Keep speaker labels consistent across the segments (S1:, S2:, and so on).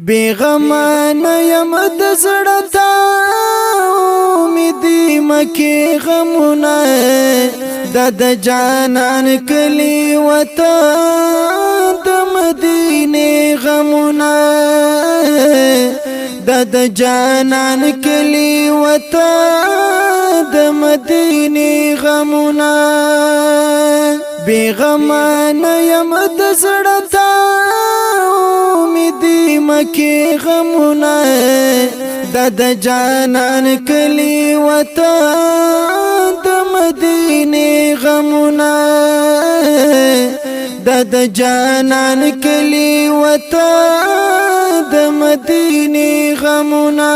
S1: بیغمان یم د زړه تا امیدی مکی غمونه د جانان کلی وطن د مدینه غمونه د جانان کلی وطن د مدینه غمونه بیغمان یم د زړه تا امیدی مکی غمونه د جانان کلی وطن د مدینه غمونه د جانان کلی وطن د مدینه غمونه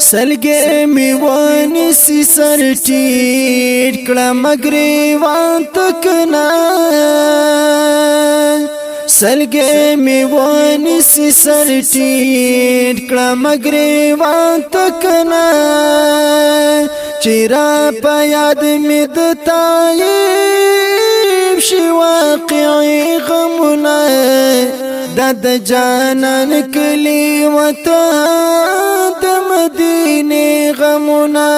S1: سلګې می ونسی سر ټیټ کړه مګریوان تکنا سلګې می ونسی سر ټیټ کړه مګریوان تکنا چیرې په یاد می د تایب شي واقعي غمونه د جانان کلی وطن د مدینه غمونه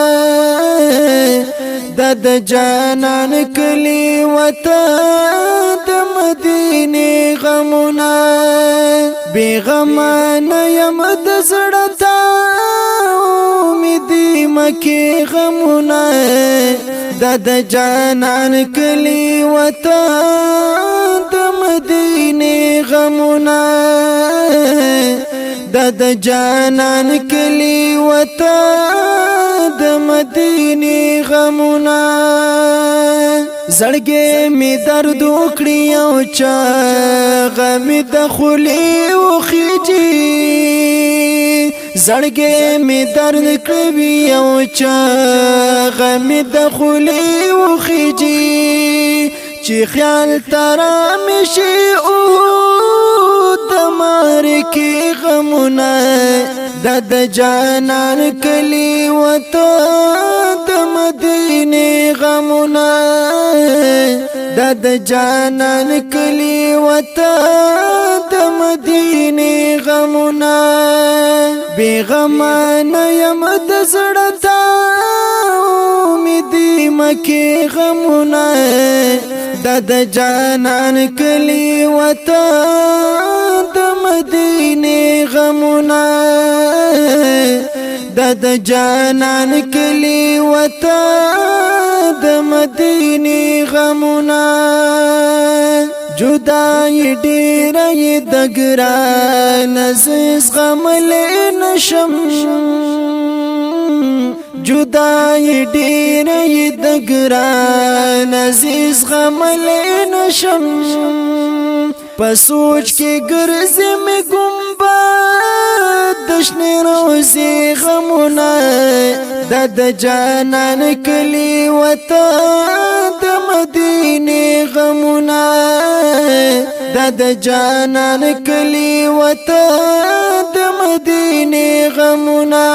S1: د جانان کلی وطن د مدینه غمونه بیغمان یم د زړه تا امیدی مکی غمونه د جانان کلی وطن د مدینه غمونه د جانان کلی وطن د مدینه غمونه زړګې می درد وکړي او چا غم د خلی وخیږي زړګې می درد کړي او چا غم د خلی وخیږي چې خیال ترا مشي او د مارکی غمونه د جانان کلی وطن د مدینه غمونه د جانان کلی وطن د مدینه غمونه بیغمان یم د زړه تا امیدی مکی غمونه د جانان کلی وطن د مدینه غمونه د جانان کلی وطن د مدینه غمونه جدای ډیر د ګران عزیز غمل نشم جدای ډیر د ګران عزیز غمل نشم په سوچ کې ګرځې مې ګمبد د شنې روزي غمونه د جانان کلی وطن د مدینه غمونه د جانان کلی وطن د مدینه غمونه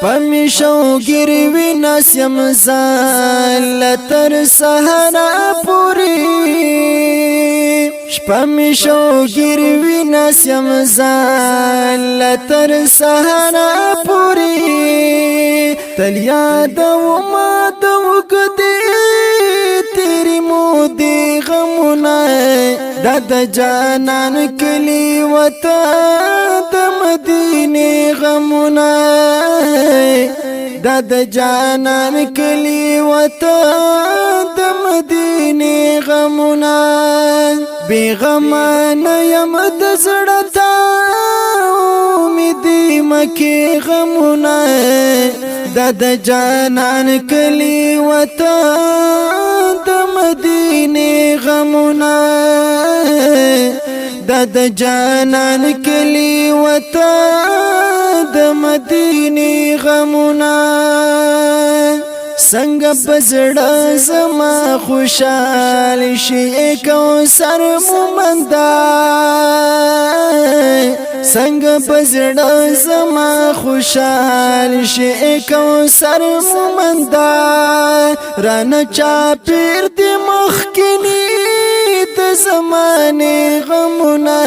S1: پمی شو ګروي ناسم زال تر سحنا پوری شپمی شو ګروي ناسم زال تر سحنا پوری تل یاد و ما د وګدي تیری مودي غمونه د جانان کلی وطن د مدینه غمونه د جانان کلی وطن د مدینه غمونه بیغمان یم د زړه تا امیدی مکی غمونه د جانان کلی وطن د مدینه غمونه د جانان کلی وطن د مدینه غمونه څنګه بزړه زما خوشحال شي کوثر مومندا څنګه بزړه زما خوشحال شي کوثر مومندا رانه چا پیر دی مخکنی د زمانه غمونه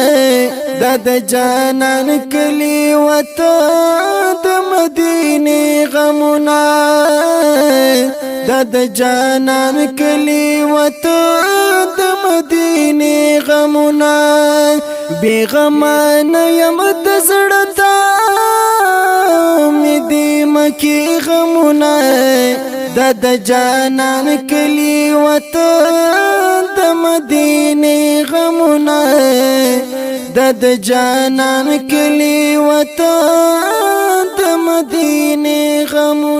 S1: د جانان کلی وطن د مدینه غمونه د جانان کلی وطن د مدینه غمونه بیغمان یم د زړه تا می دی مکی غمونه د جانان کلی وطن د مدینه غمونه د جانان کلی وطن د مدینه غمونه